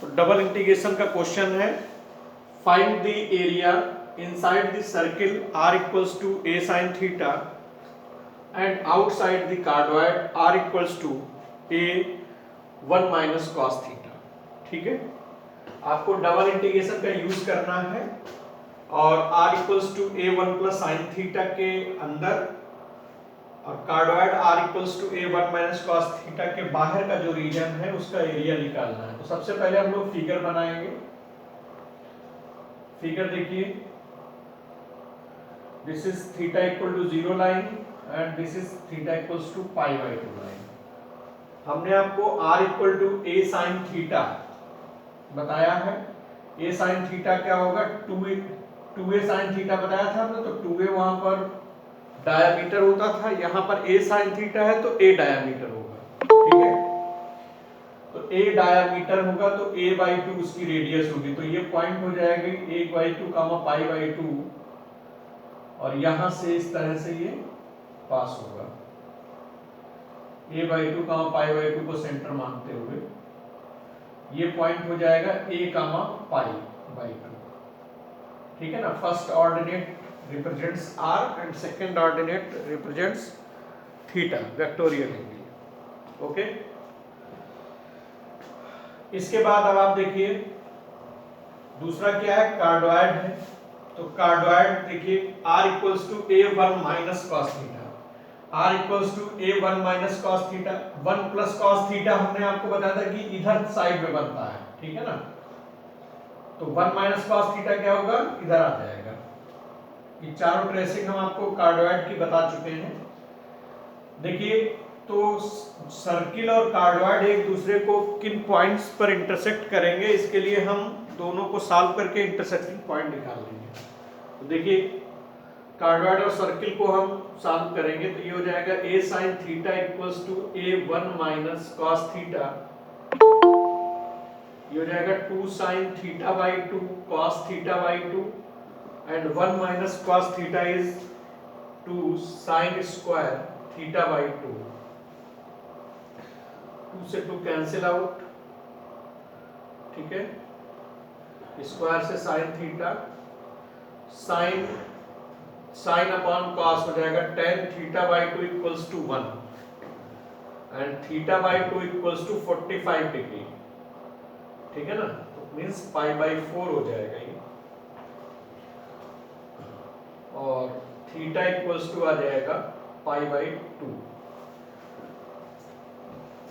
तो double integration का question है, find the area inside the circle r equals to a sin theta and outside the cardioid r equals to a 1 minus cos theta. ठीक है, आपको double integration का use करना है और r equals to a 1 plus sine theta के अंदर और cardioid r equals to a 1 minus cos theta के बाहर का जो रीजन है उसका एरिया निकालना है। तो सबसे पहले हम लोग फिगर बनाएंगे। फिगर देखिए, this is theta equal to 0 line and this is theta equals to pi by 2 line. हमने आपको r equal to a sine theta बताया है। a साइन थीटा क्या होगा, 2a साइन थीटा बताया था हमने, तो 2a वहां पर डायामीटर होता था, यहाँ पर a साइन थीटा है तो a डायामीटर होगा। ठीक है, तो a डायामीटर होगा तो a बाई 2 उसकी रेडियस होगी, तो ये पॉइंट हो जाएगी a by 2 comma pi by 2 और यहाँ से इस तरह से ये पास होगा। a by 2 comma pi by 2 को सेंटर मानते हुए ये पॉइंट हो जाएगा a कामा पाई बाई 2। ठीक है ना, first ordinate represents r and second ordinate represents theta vectorial angle। Okay, इसके बाद अब आप देखिए दूसरा क्या है, कार्डोइड है। तो कार्डोइड देखिए r equals to a1 minus cos theta, r equals to a1 minus cos theta, 1 plus cos theta हमने आपको बताया था कि इधर साइड में बनता है। ठीक है ना, तो 1 माइनस कॉस थीटा क्या होगा, इधर आ जाएगा। ये चारों ट्रेसिंग हम आपको कार्डोइड की बता चुके हैं। देखिए, तो सर्किल और कार्डोइड एक दूसरे को किन पॉइंट्स पर इंटरसेक्ट करेंगे, इसके लिए हम दोनों को सॉल्व करके इंटरसेक्टिंग पॉइंट निकाल लेंगे। तो देखिए, कार्डोइड और सर्किल को हम सॉल्व करेंगे तो ये हो जाएगा a sin theta equals to a1 minus cos theta, ये हो जाएगा 2 sin theta by 2 cos theta by 2 and 1 minus cos theta is 2 sin square theta by 2। 2 से 2 कैंसिल आउट। ठीक है, स्क्वायर से sin theta, sin upon cos हो जाएगा tan theta by 2 equals to 1 and theta by 2 equals to 45 degree. ठीक है ना, तो मीन्स पाई बाई 4 हो जाएगा ये, और थीटा इक्वल्स टू आ जाएगा पाई बाई 2।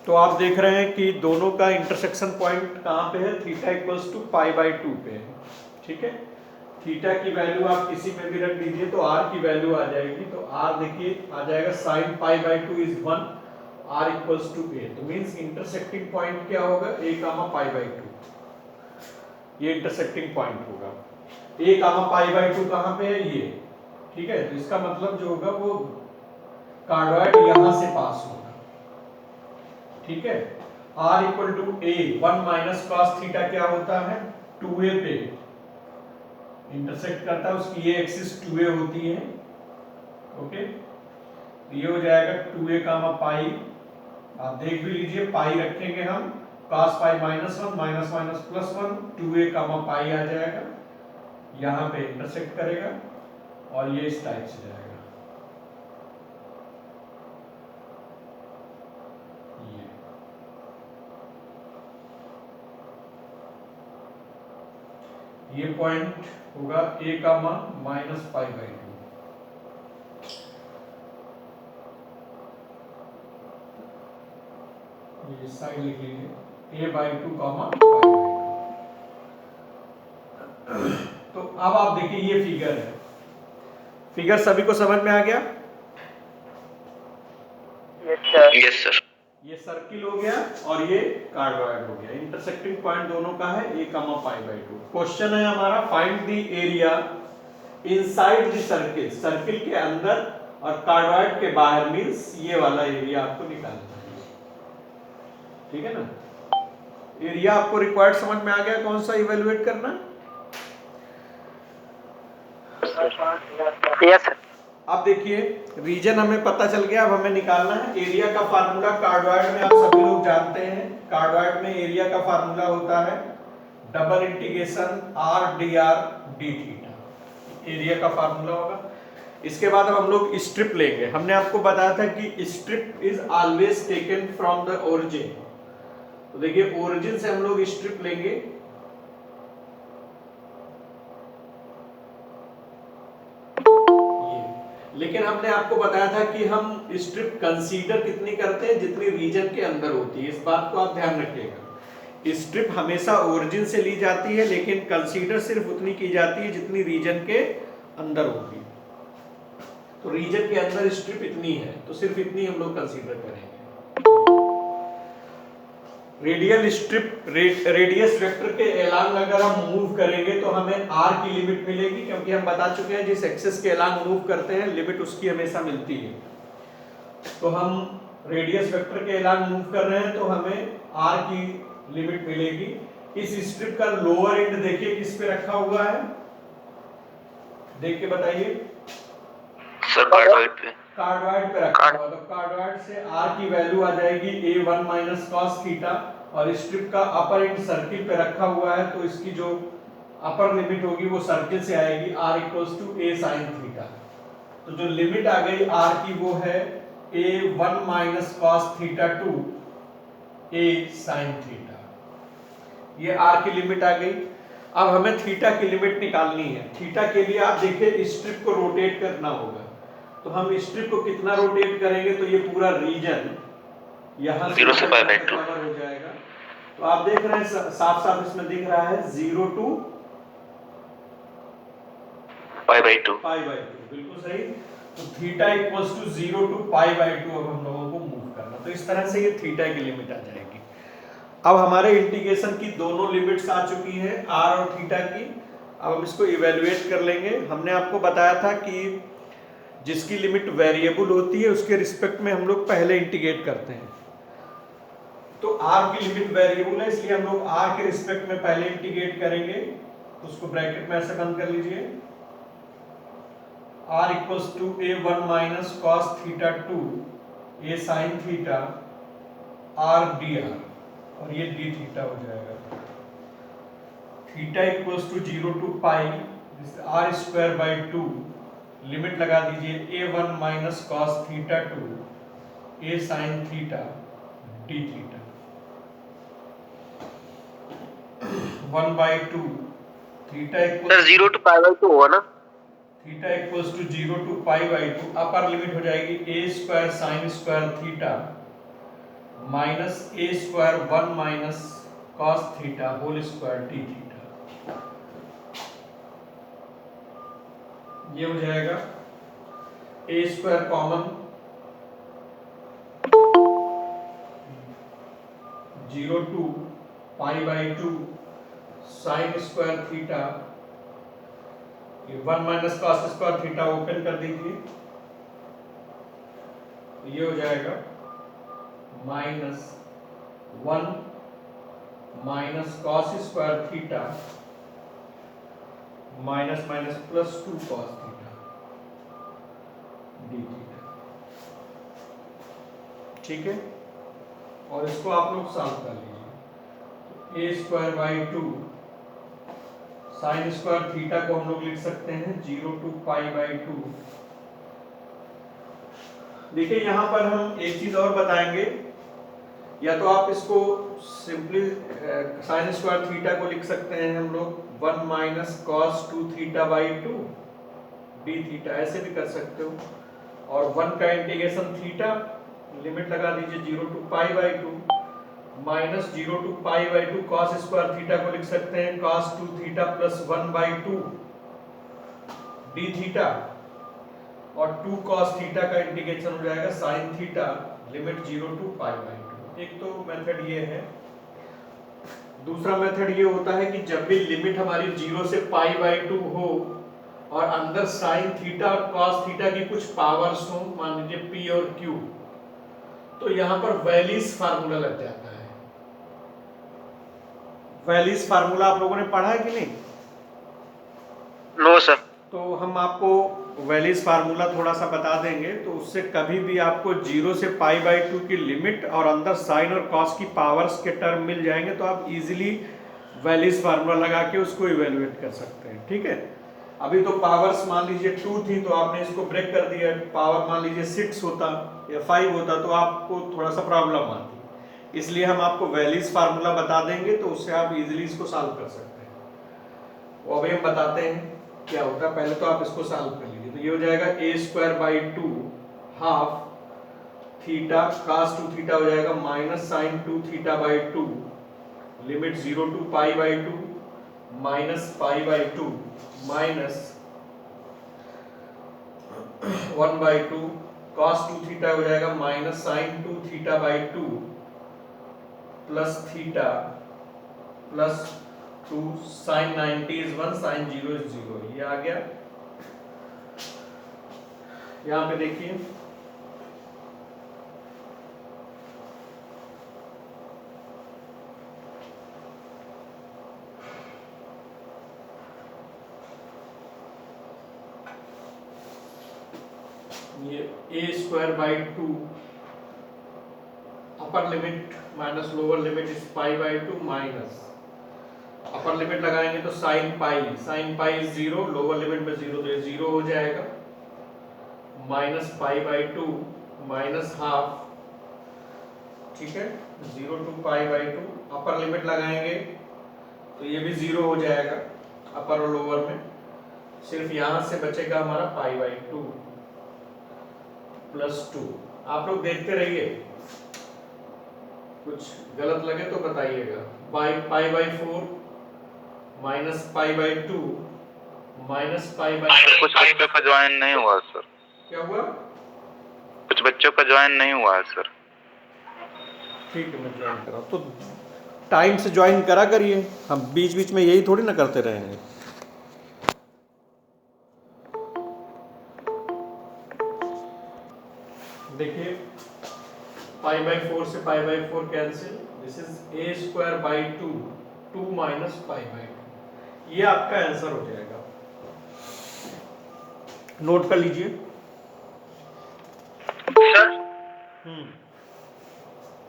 तो आप देख रहे हैं कि दोनों का इंटरसेक्शन पॉइंट कहाँ पे है, theta equals to pi by 2 पे है। ठीक है, थीटा की वैल्यू आप किसी में भी रख दीजिए तो r की वैल्यू आ जाएगी। तो r देखिए आ जाएगा sine pi by 2 is 1, r equals to a। तो मींस इंटरसेक्टिंग पॉइंट क्या होगा, a कामा पाई बाई 2, ये इंटरसेक्टिंग पॉइंट होगा। a कामा पाई बाई 2 कहाँ पे है, ये। ठीक है, तो इसका मतलब जो होगा वो कार्डोइड यहां से पास होगा। ठीक है, r equal to a 1 minus cos theta क्या होता है, 2a पे इंटरसेक्ट करता है, उसकी ये एक्सिस 2a होती है। ओके, ये हो जाएगा 2a कामा पाई, आप देख भी लीजिए पाई रखेंगे हम, cos pi minus 1 minus minus plus 1, 2a कामा पाई आ जाएगा, यहाँ पे इंटरसेक्ट करेगा और ये इस टाइप से जाएगा। ये पॉइंट होगा a comma minus pi by 2, ये साइड लिख लीजिए a by 2 comma pi by 2। तो अब आप देखिए ये फिगर है, फिगर सभी को समझ में आ गया? Yes sir. ये सर्किल हो गया और ये कार्डोइड हो गया। इंटरसेक्टिंग पॉइंट दोनों का है a comma pi by 2। Question है हमारा, find the area inside the circle, circle के अंदर और कार्डोइड के बाहर, मींस ये वाला एरिया आपको निकालना है। ठीक है ना, एरिया आपको रिक्वायर्ड समझ में आ गया, कौन सा इवेलुएट करना। Yes sir. अब देखिए रीजन हमें पता चल गया, अब हमें निकालना है एरिया का फार्मूला। कार्डोइड में आप सभी लोग जानते हैं, कार्डोइड में एरिया का फार्मूला होता है double integration R D R D theta, area का फार्मूला होगा। इसके बाद अब हम लोग स्ट्रिप लेंगे। हमने आपको बताया था कि strip is always taken from the origin. तो देखिए ओरिजिन से हम लोग स्ट्रिप लेंगे, लेकिन हमने आपको बताया था कि हम स्ट्रिप कंसीडर कितनी करते हैं, जितनी रीजन के अंदर होती है। इस बात को आप ध्यान रखिएगा, स्ट्रिप हमेशा ओरिजिन से ली जाती है, लेकिन कंसीडर सिर्फ उतनी की जाती है जितनी रीजन के अंदर होगी। तो रीजन के अंदर स्ट्रिप इतनी है तो सिर्फ इतनी हम लोग कंसीडर करेंगे। रेडियल स्ट्रिप रेडियस वेक्टर के एलांग अगर हम मूव करेंगे तो हमें आर की लिमिट मिलेगी, क्योंकि हम बता चुके हैं जिस एक्सिस के एलांग मूव करते हैं लिमिट उसकी हमेशा मिलती है। तो हम रेडियस वेक्टर के एलांग मूव कर रहे हैं तो हमें आर की लिमिट मिलेगी। इस स्ट्रिप का लोअर एंड देखिए किस पे रखा हुआ है, देख के बताइए। सर कार्डवाइड पे। कार्डवाइड पे रखा हुआ, तो कार्डवाइड से आर की वैल्यू आ जाएगी a1 माइनस कॉस थीटा, और स्ट्रिप का अपर एंड सर्किल पे रखा हुआ है तो इसकी जो अपर लिमिट होगी वो सर्किल से आएगी r equals to a sin theta. तो जो लिमिट आ गई r की वो है a1 minus cos theta to a sin theta, ये r की लिमिट आ गई। अब हमें थीटा की लिमिट निकालनी है। थीटा के लिए आप देखिए स्ट्रिप को रोटेट करना होगा, तो हम स्ट्रिप को कितना रोटेट करेंगे तो ये पूरा रीजन यहाँ 0 से पाई बाई 2 कवर हो जाएगा। तो आप देख रहे हैं साफ साफ इसमें दिख रहा है 0 टू पाई बाई 2, बिल्कुल सही। तो theta equals to 0 to pi by 2 अब हम लोगों को मूव करना, तो इस तरह से ये थीटा की लिमिट आ जाएगी। अब हमारे इंटीग्रेशन की दोनों लिमिट्स आ चुकी हैं आर और थीटा की। अब हम इसको इवेल्युएट कर लेंगे। हमने आपको बताया था कि जिसकी लिमिट वेरिएबल होती है उसके रिस्पेक्ट में हम लोग पहले इंटीग्रेट करते हैं। तो r की लिमिट वेरिएबल है इसलिए हम लोग r के रिस्पेक्ट में पहले इंटीग्रेट करेंगे। तो उसको ब्रैकेट में ऐसे बंद कर लीजिए, r equals to a1 minus cos theta to a sin theta r dr, और ये d थीटा हो जाएगा। Theta equals to 0 to pi r square by 2, limit लगा दीजिए a1 minus cos theta to a sin theta d theta 1/2 theta sir 0 to pi by 2 हुआ ना। Theta equals to 0 to pi by 2, upper limit हो जाएगी a square sign square theta minus a square 1 minus cos theta whole square d theta. ये हो जाएगा a square common 0 to pi by 2 sine square theta, ये 1 minus cos square theta open कर दीजिए, ये हो जाएगा minus 1 minus cos square theta minus minus plus 2 cos theta d theta. ठीक है, और इसको आप लोग सॉल्व कर लीजिए। a square by 2 sine square theta को हम लोग लिख सकते हैं 0 टू पाई बाई 2। देखिए यहां पर हम एक चीज और बताएंगे, या तो आप इसको सिंपली साइन स्क्वायर थीटा को लिख सकते हैं हम लोग 1 minus cos 2 theta by 2 D theta, ऐसे भी कर सकते हो। और 1 का इंटीग्रेशन थीटा, लिमिट लगा दीजिए 0 to pi by 2 minus 0 to pi by 2 cos square theta को लिख सकते हैं cos 2 theta plus 1/2 d theta, और 2 कॉस थीटा का इंटीग्रेशन हो जाएगा sine theta limit 0 to pi by 2। एक तो मेथड ये है। दूसरा मेथड ये होता है कि जब भी लिमिट हमारी 0 से पाई बाई 2 हो और अंदर साइन थीटा और कॉस थीटा की कुछ पावर्स हो, मान लीजिए p और q, तो यहां पर वेलिस फार्मूला लग जाता है। वेलिस फार्मूला आप लोगों ने पढ़ा है कि नहीं? No sir. तो हम आपको वेलिस फार्मूला थोड़ा सा बता देंगे, तो उससे कभी भी आपको 0 से पाई बाई 2 की लिमिट और अंदर साइन और कॉस की पावर्स के टर्म मिल जाएंगे, तो आप इजीली वैलिस फार्मूला लगा के उसको इवेलुएट कर सकते हैं। ठीक है, अभी तो पावर्स मान लीजिए 2 थी तो आपने इसको ब्रेक कर दिया, पावर मान लीजिए 6 होता या 5 होता तो आपको थोड़ा सा प्रॉब्लम आती, इसलिए हम आपको वैलिस फार्मूला बता देंगे तो उससे आप इजीली इसको सॉल्व कर सकते हैं। वो अभी हम बताते हैं क्या होता है, पहले तो आप इसको सॉल्व कर लीजिए। तो ये हो जाएगा a²/2 half theta cos 2 theta हो जाएगा माइनस साइन 2 थीटा/2 limit 0 to π/2 minus π/2 minus 1/2 cos 2 theta हो जाएगा माइनस साइन 2 थीटा/2 plus theta plus 2 sine 90 is 1 sine 0 is 0। ये आ गया। यहाँ पे देखिए ये a²/2 upper limit minus lower limit is π/2 minus upper limit लगाएंगे तो sine pi is 0, lower limit में 0 तो ये 0 हो जाएगा माइनस π/2 माइनस हाफ, ठीक है 0 to π/2। अपर लिमिट लगाएंगे तो ये भी 0 हो जाएगा अपर और लोअर में, सिर्फ यहां से बचेगा हमारा π/2 प्लस 2। आप लोग देखते रहिए, कुछ गलत लगे तो बताइएगा। π/4 माइनस π/2 माइनस सर कुछ बच्चों का ज्वाइन नहीं हुआ सर। क्या हुआ? कुछ बच्चों का ज्वाइन नहीं हुआ है सर। ठीक है मैं ज्वाइन करा, तो टाइम से ज्वाइन करा करिए, हम बीच बीच में यही थोड़ी ना करते रहेंगे। देखिए π/4 से π/4 cancel, this is a²/2 2 minus π/2। ये आपका आंसर हो जाएगा, नोट कर लीजिए।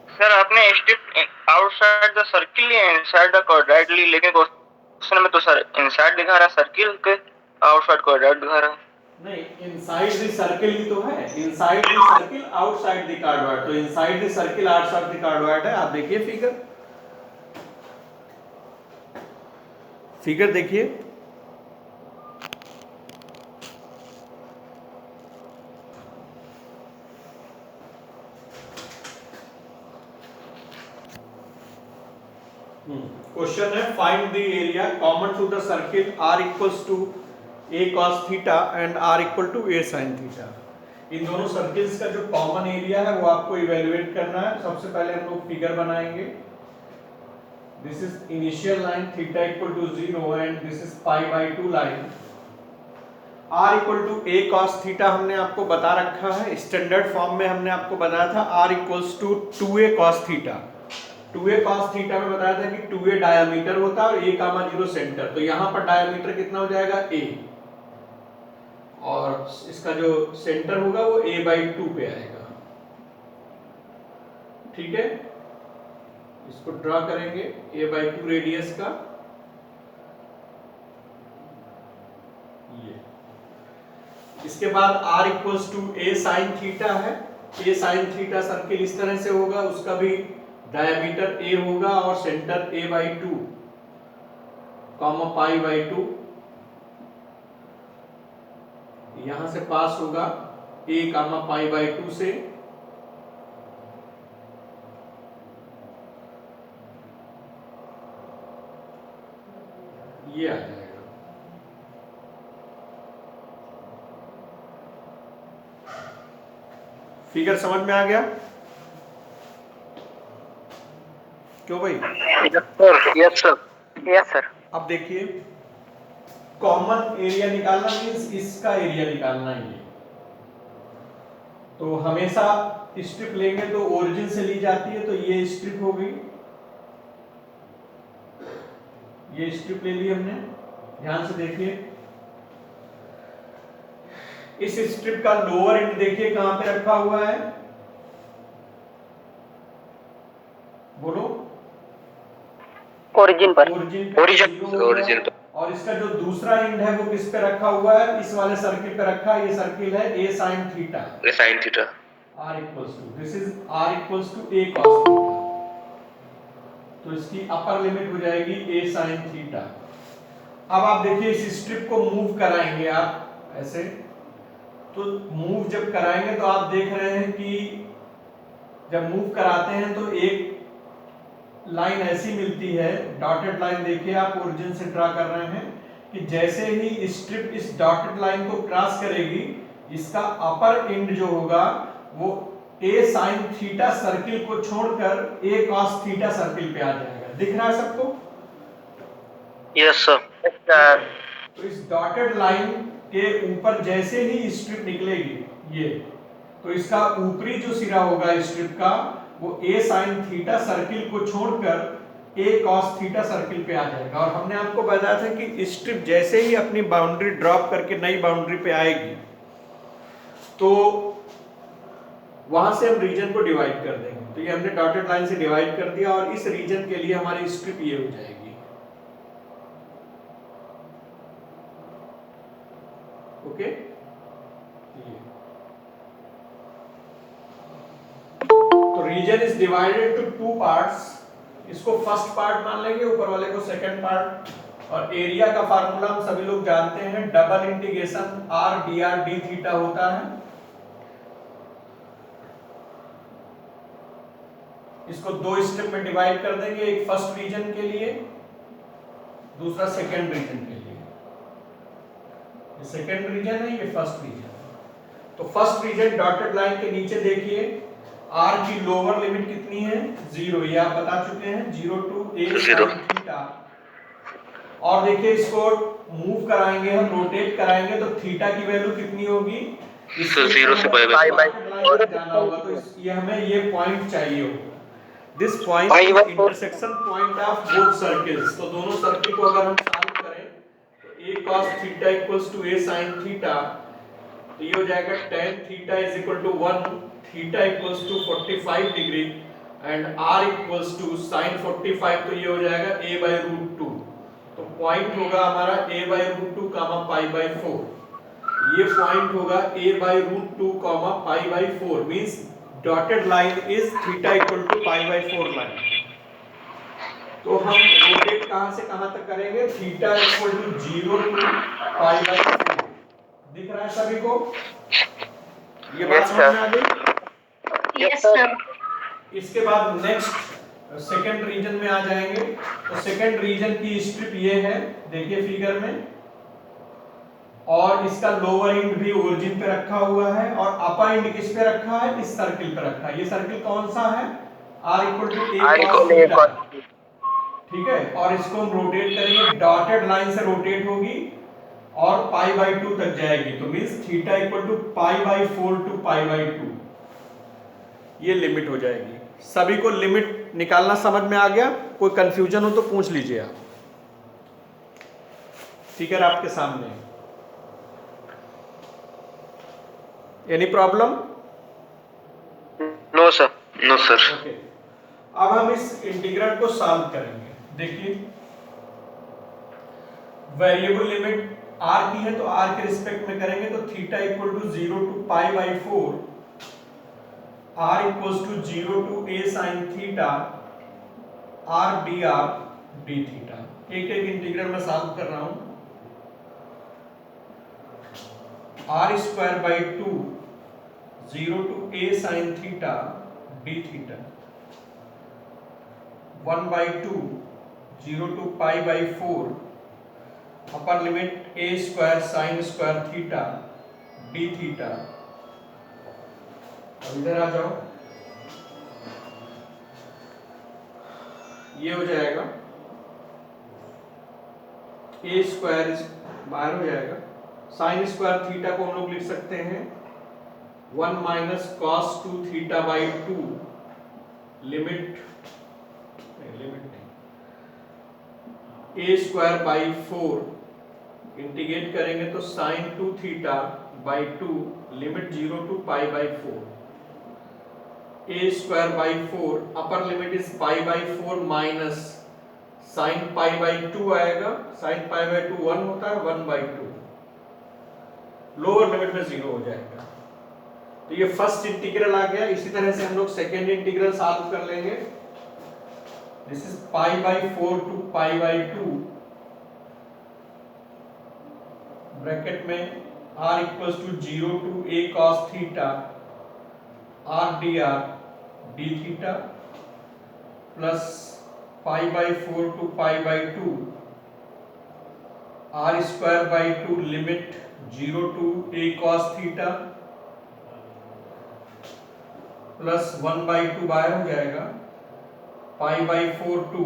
सर आपने स्ट्रिप आउटसाइड द सर्किल या इनसाइड द क्वाड्रेंट ली, लेकिन क्वेश्चन में तो सर इनसाइड दिखा रहा है सर्किल के, आउटसाइड क्वाड्रेंट दिखा रहा है। नहीं, इनसाइड द सर्किल ही तो है, inside the circle outside the cardioid, तो inside the circle outside the cardioid है। आप देखिए फिगर देखिए, क्वेश्चन है find the area common to the circle r equals to a cos theta and r equal to a sin theta. इन दोनों circles का जो कॉमन एरिया है वो आपको इवेलुएट करना है। सबसे पहले हम लोग फिगर बनाएंगे। This is initial line theta equal to 0 and this is π/2 line. r equal to a cos theta हमने आपको बता रखा है, स्टैंडर्ड फॉर्म में हमने आपको बताया था r equals to 2a cos theta. 2a cos theta में बताया था कि 2a डायमीटर होता है और a, 0 सेंटर, तो यहाँ पर डायमीटर कितना हो जाएगा a, और इसका जो सेंटर होगा वो a/2 पे आएगा। ठीक है, इसको ड्रॉ करेंगे a/2 रेडियस का। ये इसके बाद r equals to a sin theta है। a sin थीटा सर्किल इस तरह से होगा, उसका भी डायमीटर a होगा और सेंटर a/2 कॉमा π/2 यहां से पास होगा a कामा π/2 से। ये आ जाएगा। फिगर समझ में आ गया क्यों भाई? Yes sir. अब देखिए, कॉमन एरिया निकालना मींस इसका एरिया निकालना है। तो हमेशा स्ट्रिप लेंगे तो ओरिजिन से ली जाती है, तो ये स्ट्रिप हो गई, ये स्ट्रिप ले ली हमने। ध्यान से देखिए, इस स्ट्रिप का लोअर एंड देखिए कहां पे रखा हुआ है, बोलो ओरिजिन पर। ओरिजिन पे जीरो होगा। ओरिजिन पे। और इसका जो दूसरा एंड है वो किस पे रखा हुआ है, इस वाले सर्किल पे रखा है। ये सर्किल है a sin theta, r equals to, this is r equals to a cos theta. तो इसकी अपर लिमिट हो जाएगी a sin थीटा। अब आप देखिए इस स्ट्रिप को मूव कराएंगे आप ऐसे, तो मूव जब कराएंगे तो आप देख रहे हैं कि जब मूव कराते हैं तो एक लाइन ऐसी मिलती है, डॉटेड लाइन देखिए आप ओरिजिन से ड्रा कर रहे हैं कि जैसे ही स्ट्रिप इस डॉटेड लाइन को क्रॉस करेगी, इसका अपर एंड जो होगा वो a sin थीटा सर्किल को छोड़कर a cos थीटा सर्किल पे आ जाएगा। दिख रहा है सबको? Yes sir. तो इस डॉटेड लाइन के ऊपर जैसे ही स्ट्रिप निकलेगी ये, तो इसका ऊपरी जो सिरा होगा स्ट्रिप का वो a sin थीटा सर्किल को छोड़कर a cos थीटा सर्किल पे आ जाएगा। और हमने आपको बताया था कि स्ट्रिप जैसे ही अपनी बाउंड्री ड्रॉप करके नई बाउंड्री पे आएगी तो वहां से हम रीजन को डिवाइड कर देंगे। तो ये हमने डॉटेड लाइन से डिवाइड कर दिया और इस रीजन के लिए हमारी स्ट्रिप ये हो जाएगी। ओके, तो region is divided to two parts. इसको फर्स्ट पार्ट मान लेंगे, ऊपर वाले को सेकंड पार्ट। और एरिया का फार्मूला हम सभी लोग जानते हैं, double integration r dr d theta होता है। इसको दो स्टेप में डिवाइड कर देंगे, एक फर्स्ट रीजन के लिए, दूसरा सेकंड रीजन के लिए। ये सेकंड रीजन है, ये फर्स्ट रीजन है। तो फर्स्ट रीजन डॉटेड लाइन के नीचे देखिए r की लोअर लिमिट कितनी है, 0, ये आप बता चुके हैं, 0 टू a sin थीटा। और देखिए इसको मूव कराएंगे हम, रोटेट कराएंगे तो थीटा की वैल्यू कितनी होगी, इससे 0 से पाई जाना होगा। तो ये हमें ये पॉइंट चाहिए होगा, this point is intersection point of both circles. तो दोनों सर्किल को अगर हम सॉल्व करें तो a cos theta equals to a sin theta, तो ये हो जाएगा tan theta is equal to 1, theta equals to 45 degree and r equals to sin 45, तो ये हो जाएगा a बाय रूट 2। तो पॉइंट होगा हमारा a by root 2 comma pi by 4। ये पॉइंट होगा a by root 2 comma pi by 4, means dotted line is theta equal to pi by 4 line. तो हम रोटेट कहां से कहां तक करेंगे, theta equal to 0 to pi by 4। दिख रहा है सभी को? ये बात समझ में आ गई? Yes sir. इसके बाद नेक्स्ट सेकंड रीजन में आ जाएंगे। तो सेकंड रीजन की स्ट्रिप ये है, देखिए फिगर में, और इसका लोअर एंड भी ओरिजिन पे रखा हुआ है और अपर एंड किस पे रखा है, इस सर्किल पे रखा है। ये सर्किल कौन सा है, r equal to a cos theta, ठीक है। और इसको हम रोटेट करेंगे, डॉटेड लाइन से रोटेट होगी और पाई बाय 2 तक जाएगी। तो means theta equal to pi by 4 to pi by 2, ये लिमिट हो जाएगी। सभी को लिमिट निकालना समझ में आ गया? कोई कंफ्यूजन हो तो पूछ लीजिए आप। फिगर आपके सामने, any problem? No sir, no sir. Okay, अब हम इस इंटीग्रल को सॉल्व करेंगे। देखिए वेरिएबल लिमिट r की है तो r के रिस्पेक्ट में करेंगे, तो theta equal to 0 to pi by 4, r equals to 0 to a sin theta r dr d theta. एक एक इंटीग्रल में सॉल्व कर रहा हूं। r square by 2 0 to a sin theta d theta, 1 by 2 0 to pi by 4, upper limit a square sin square theta d theta. अब इधर आ जाओ, ये हो जाएगा a स्क्वायर बाहर हो जाएगा, sin स्क्वायर थीटा को हम लोग लिख सकते हैं 1 minus cos 2 theta by 2, limit a square by 4, integrate करेंगे तो sin 2 theta by 2, limit 0 to pi by 4, a square by 4, upper limit is pi by 4 minus sine pi by 2 आएगा। Sign pi by 2 1 होता है, 1/2 lower limit में 0 हो जाएगा। तो ये फर्स्ट इंटीग्रल आ गया। इसी तरह से हम लोग सेकेंड इंटीग्रल सॉल्व कर लेंगे। This is pi by 4 to pi by 2 bracket में r equals to 0 to a cos theta r dr d theta plus pi by 4 to pi by 2 r square by 2 limit 0 to a cos theta plus 1/2 बाहर हो जाएगा। Pi by 4 to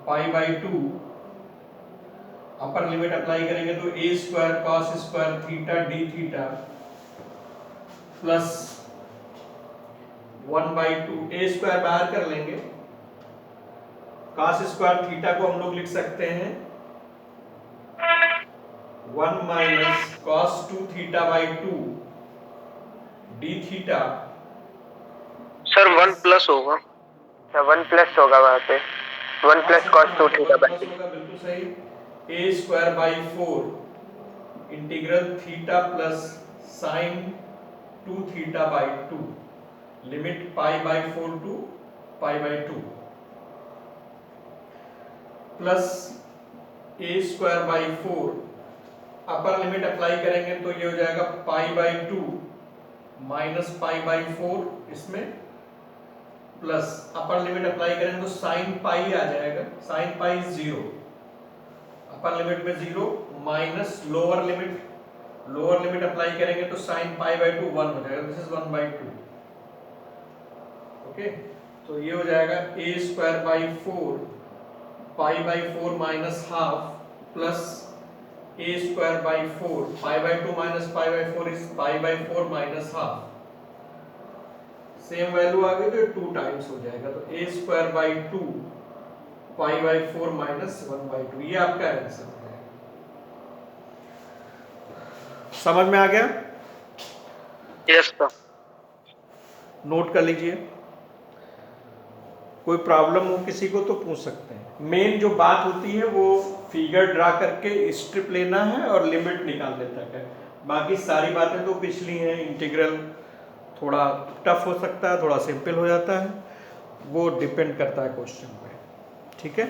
pi by 2 upper limit apply करेंगे तो a square cos square theta d theta plus 1/2 a square बाहर कर लेंगे। cos square theta को हम लोग लिख सकते हैं 1 minus cos 2 theta by 2 d theta. Sir 1 plus होगा, 1 प्लस होगा वहाँ पे, 1 प्लस cos 2 थीटा बाई 2। बिल्कुल सही। a square by 4 integral theta plus sine 2 theta by 2 limit pi by 4 to pi by 2 plus a square by 4 upper limit apply करेंगे तो ये हो जाएगा pi by 2 minus pi by 4 इसमें plus अपर limit apply करेंगे तो साइन पाई आ जाएगा। Sine पाई 0 upper limit में 0 माइनस लोअर लिमिट अप्लाई करेंगे तो साइन पाई बाई 2 1 हो जाएगा। This is 1/2। ओके, तो ये हो जाएगा a square by 4 pi by 4 minus half plus a square by 4 pi by 2 minus pi by 4 is pi by 4 minus half. Same value आ गई तो 2 टाइम्स हो जाएगा। तो a square by 2 pi by 4 minus 1/2 ये आपका आंसर है। समझ में आ गया? Yes sir. नोट कर लीजिए। कोई प्रॉब्लम हो किसी को तो पूछ सकते हैं। मेन जो बात होती है वो फिगर ड्रा करके स्ट्रिप लेना है और लिमिट निकालने तक है। बाकी सारी बातें तो पिछली हैं। इंटीग्रल थोड़ा टफ हो सकता है, थोड़ा सिंपल हो जाता है, वो डिपेंड करता है क्वेश्चन पे। ठीक है।